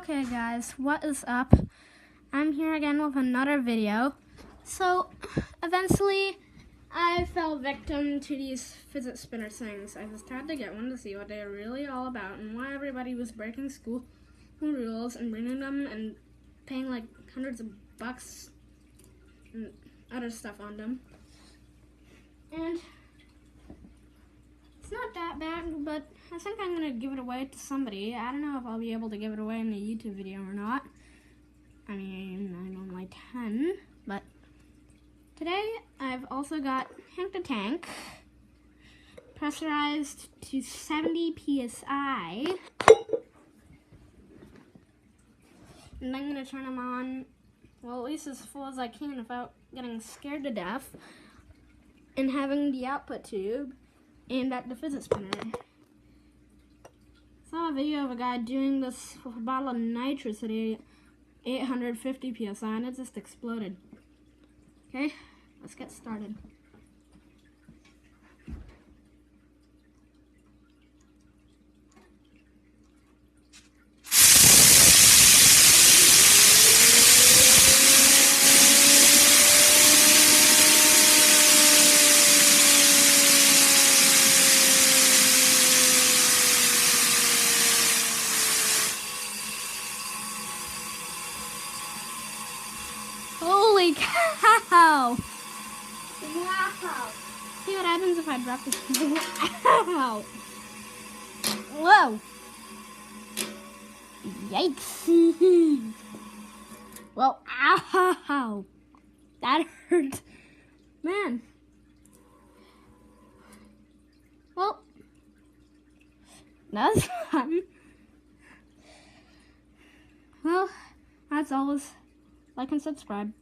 Okay guys, what is up? I'm here again with another video. So, eventually, I fell victim to these fidget spinner things. I just had to get one to see what they're really all about and why everybody was breaking school rules and bringing them and paying like hundreds of bucks and other stuff on them. And it's not that bad, but I think I'm going to give it away to somebody. I don't know if I'll be able to give it away in a YouTube video or not. I mean, I'm only 10, but today I've also got Hank the Tank, pressurized to 70 PSI. And I'm going to turn them on, well, at least as full as I can without getting scared to death, and having the output tube aimed at the fidget spinner. I saw a video of a guy doing this with a bottle of nitricity, 850 PSI, and it just exploded. Okay, let's get started. Holy cow! Wow! See what happens if I drop this? Wow! Whoa! Yikes! Well, ow! That hurt. Man. Well, that's fun. Well, as always, like and subscribe.